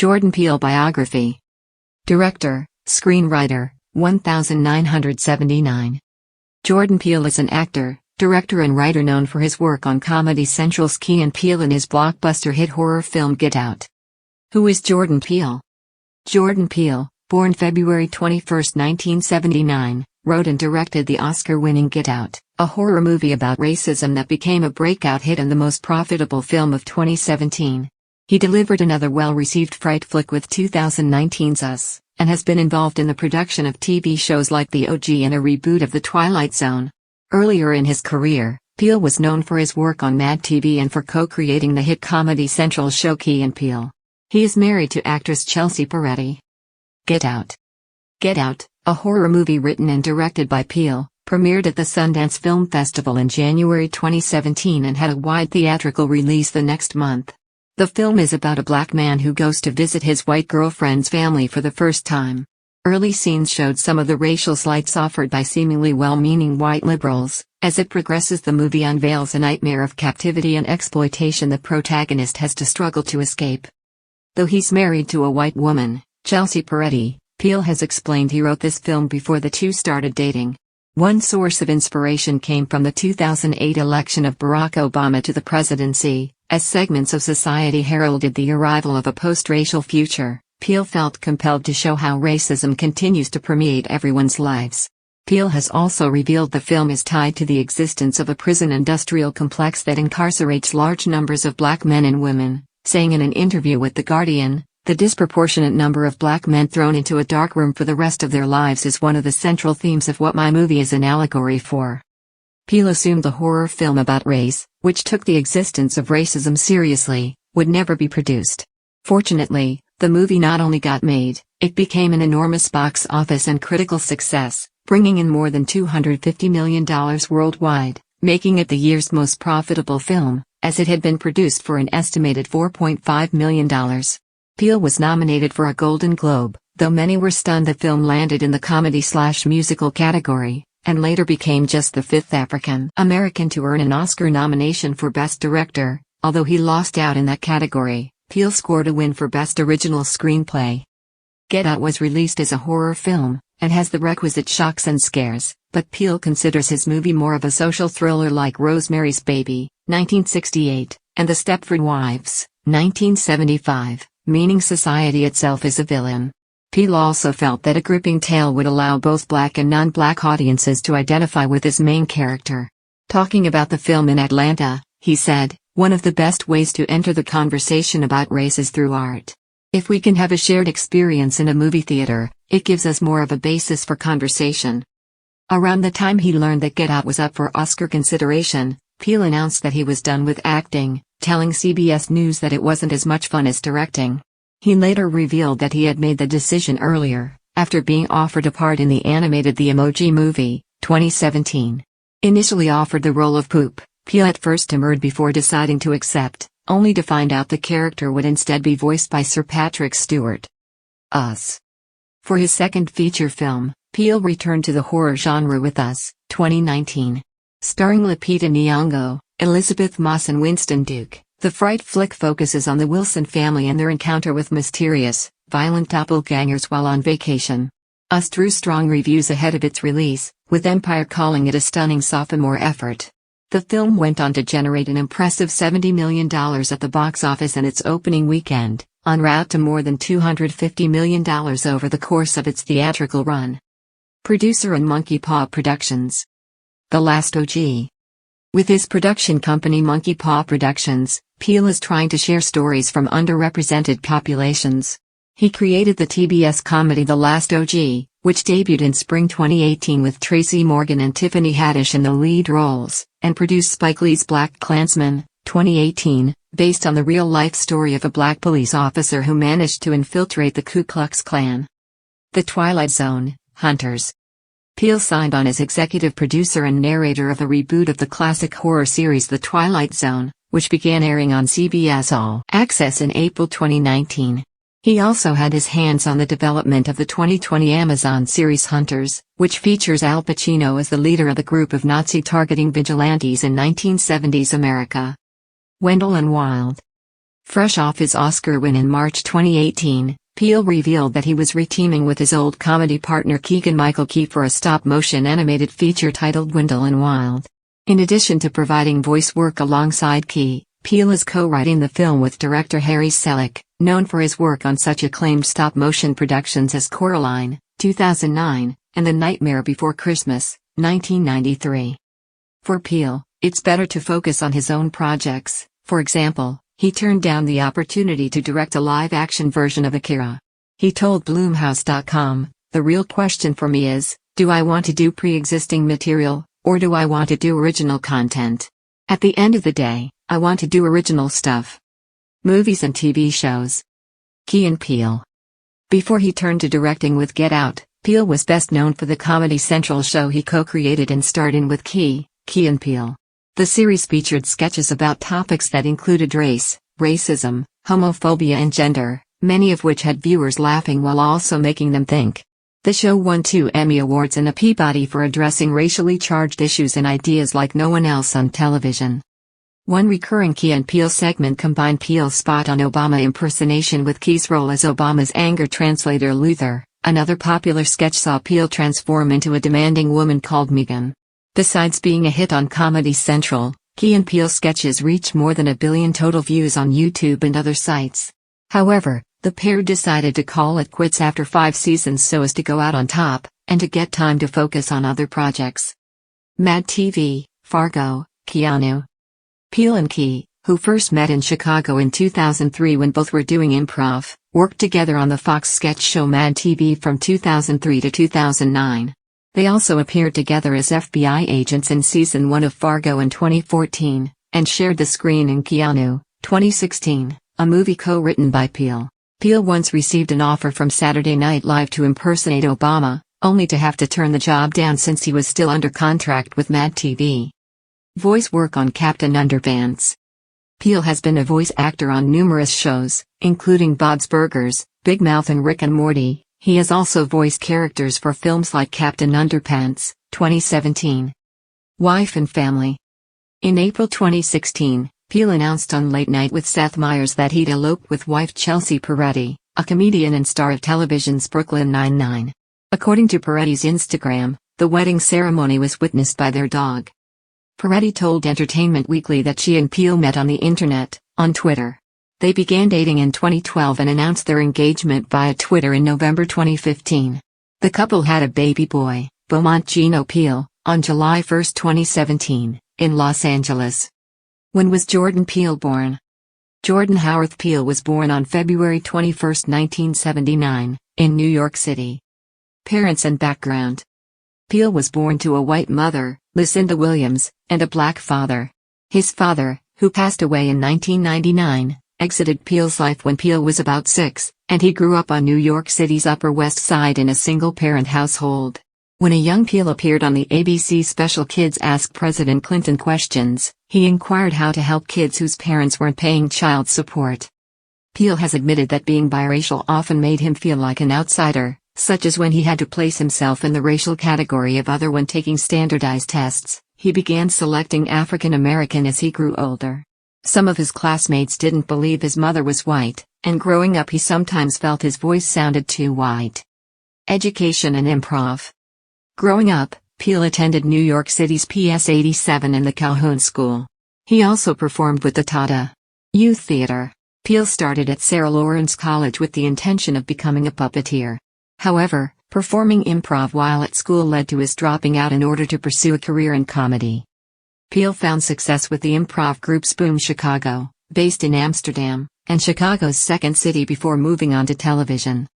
Jordan Peele Biography. Director, Screenwriter, 1979. Jordan Peele is an actor, director and writer known for his work on Comedy Central's Key and Peele and his blockbuster hit horror film Get Out. Who is Jordan Peele? Jordan Peele, born February 21, 1979, wrote and directed the Oscar-winning Get Out, a horror movie about racism that became a breakout hit and the most profitable film of 2017. He delivered another well-received fright flick with 2019's Us, and has been involved in the production of TV shows like The OG and a reboot of The Twilight Zone. Earlier in his career, Peele was known for his work on Mad TV and for co-creating the hit Comedy Central show Key and Peele. He is married to actress Chelsea Peretti. Get Out. Get Out, a horror movie written and directed by Peele, premiered at the Sundance Film Festival in January 2017 and had a wide theatrical release the next month. The film is about a black man who goes to visit his white girlfriend's family for the first time. Early scenes showed some of the racial slights offered by seemingly well-meaning white liberals. As it progresses, the movie unveils a nightmare of captivity and exploitation the protagonist has to struggle to escape. Though he's married to a white woman, Chelsea Peretti, Peele has explained he wrote this film before the two started dating. One source of inspiration came from the 2008 election of Barack Obama to the presidency. As segments of society heralded the arrival of a post-racial future, Peele felt compelled to show how racism continues to permeate everyone's lives. Peele has also revealed the film is tied to the existence of a prison industrial complex that incarcerates large numbers of black men and women, saying in an interview with The Guardian, "The disproportionate number of black men thrown into a dark room for the rest of their lives is one of the central themes of what my movie is an allegory for." Peele assumed the horror film about race, which took the existence of racism seriously, would never be produced. Fortunately, the movie not only got made, it became an enormous box office and critical success, bringing in more than $250 million worldwide, making it the year's most profitable film, as it had been produced for an estimated $4.5 million. Peele was nominated for a Golden Globe, though many were stunned the film landed in the comedy/musical category, and later became just the fifth African-American to earn an Oscar nomination for Best Director. Although he lost out in that category, Peele scored a win for Best Original Screenplay. Get Out was released as a horror film, and has the requisite shocks and scares, but Peele considers his movie more of a social thriller like Rosemary's Baby, 1968, and The Stepford Wives, 1975, meaning society itself is a villain. Peele also felt that a gripping tale would allow both black and non-black audiences to identify with his main character. Talking about the film in Atlanta, he said, "One of the best ways to enter the conversation about race is through art. If we can have a shared experience in a movie theater, it gives us more of a basis for conversation." Around the time he learned that Get Out was up for Oscar consideration, Peele announced that he was done with acting, telling CBS News that it wasn't as much fun as directing. He later revealed that he had made the decision earlier, after being offered a part in the animated The Emoji Movie, 2017. Initially offered the role of Poop, Peele at first demurred before deciding to accept, only to find out the character would instead be voiced by Sir Patrick Stewart. Us. For his second feature film, Peele returned to the horror genre with Us, 2019. Starring Lupita Nyong'o, Elizabeth Moss and Winston Duke. The fright flick focuses on the Wilson family and their encounter with mysterious, violent doppelgangers while on vacation. Us drew strong reviews ahead of its release, with Empire calling it a stunning sophomore effort. The film went on to generate an impressive $70 million at the box office in its opening weekend, en route to more than $250 million over the course of its theatrical run. Producer and Monkey Paw Productions. The Last OG. With his production company Monkey Paw Productions, Peele is trying to share stories from underrepresented populations. He created the TBS comedy The Last OG, which debuted in spring 2018 with Tracy Morgan and Tiffany Haddish in the lead roles, and produced Spike Lee's BlacKkKlansman, 2018, based on the real-life story of a black police officer who managed to infiltrate the Ku Klux Klan. The Twilight Zone, Hunters. Peele signed on as executive producer and narrator of a reboot of the classic horror series The Twilight Zone, which began airing on CBS All Access in April 2019. He also had his hands on the development of the 2020 Amazon series Hunters, which features Al Pacino as the leader of the group of Nazi-targeting vigilantes in 1970s America. Wendell and Wild. Fresh off his Oscar win in March 2018, Peele revealed that he was reteaming with his old comedy partner Keegan-Michael Key for a stop-motion animated feature titled Wendell and Wild. In addition to providing voice work alongside Key, Peele is co-writing the film with director Harry Selick, known for his work on such acclaimed stop-motion productions as Coraline, 2009, and The Nightmare Before Christmas, 1993. For Peele, it's better to focus on his own projects. For example, he turned down the opportunity to direct a live-action version of Akira. He told Blumhouse.com, "The real question for me is, do I want to do pre-existing material, or do I want to do original content? At the end of the day, I want to do original stuff." Movies and TV shows. Key and Peele. Before he turned to directing with Get Out, Peele was best known for the Comedy Central show he co-created and starred in with Key and Peele. The series featured sketches about topics that included race, racism, homophobia and gender, many of which had viewers laughing while also making them think. The show won 2 Emmy Awards and a Peabody for addressing racially charged issues and ideas like no one else on television. One recurring Key and Peele segment combined Peele's spot on Obama impersonation with Key's role as Obama's anger translator Luther. Another popular sketch saw Peele transform into a demanding woman called Megan. Besides being a hit on Comedy Central, Key and Peele sketches reached more than 1 billion total views on YouTube and other sites. However, the pair decided to call it quits after 5 seasons so as to go out on top, and to get time to focus on other projects. Mad TV, Fargo, Keanu. Peele and Key, who first met in Chicago in 2003 when both were doing improv, worked together on the Fox sketch show Mad TV from 2003 to 2009. They also appeared together as FBI agents in Season 1 of Fargo in 2014, and shared the screen in Keanu, 2016, a movie co-written by Peele. Peele once received an offer from Saturday Night Live to impersonate Obama, only to have to turn the job down since he was still under contract with Mad TV. Voice work on Captain Underpants. Peele has been a voice actor on numerous shows, including Bob's Burgers, Big Mouth and Rick and Morty. He has also voiced characters for films like Captain Underpants, 2017. Wife and Family. In April 2016, Peele announced on Late Night with Seth Meyers that he'd eloped with wife Chelsea Peretti, a comedian and star of television's Brooklyn Nine-Nine. According to Peretti's Instagram, the wedding ceremony was witnessed by their dog. Peretti told Entertainment Weekly that she and Peele met on the internet, on Twitter. They began dating in 2012 and announced their engagement via Twitter in November 2015. The couple had a baby boy, Beaumont Gino Peele, on July 1, 2017, in Los Angeles. When was Jordan Peele born? Jordan Haworth Peele was born on February 21, 1979, in New York City. Parents and background. Peele was born to a white mother, Lucinda Williams, and a black father. His father, who passed away in 1999, exited Peele's life when Peele was about 6, and he grew up on New York City's Upper West Side in a single-parent household. When a young Peele appeared on the ABC special Kids Ask President Clinton Questions, he inquired how to help kids whose parents weren't paying child support. Peele has admitted that being biracial often made him feel like an outsider, such as when he had to place himself in the racial category of other when taking standardized tests. He began selecting African American as he grew older. Some of his classmates didn't believe his mother was white, and growing up he sometimes felt his voice sounded too white. Education and improv. Growing up, Peele attended New York City's PS 87 and the Calhoun School. He also performed with the Tata Youth Theater. Peele started at Sarah Lawrence College with the intention of becoming a puppeteer. However, performing improv while at school led to his dropping out in order to pursue a career in comedy. Peele found success with the improv groups Boom Chicago, based in Amsterdam, and Chicago's Second City before moving on to television.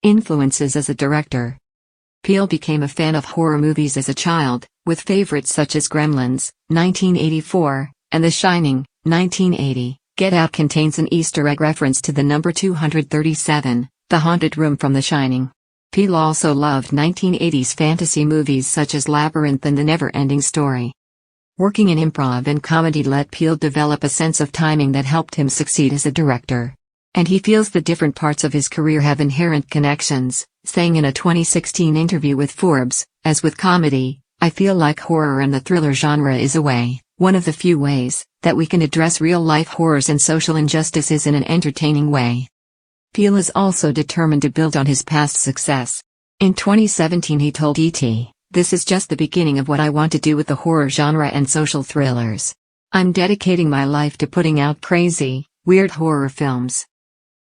Influences as a director. Peele became a fan of horror movies as a child, with favorites such as Gremlins, 1984, and The Shining, 1980. Get Out contains an Easter egg reference to the number 237, the haunted room from The Shining. Peele also loved 1980s fantasy movies such as Labyrinth and The Never-Ending Story. Working in improv and comedy let Peele develop a sense of timing that helped him succeed as a director. And he feels the different parts of his career have inherent connections, saying in a 2016 interview with Forbes, "As with comedy, I feel like horror and the thriller genre is a way, One of the few ways that we can address real-life horrors and social injustices in an entertaining way. Peele is also determined to build on his past success. In 2017 he told E.T., "This is just the beginning of what I want to do with the horror genre and social thrillers. I'm dedicating my life to putting out crazy, weird horror films."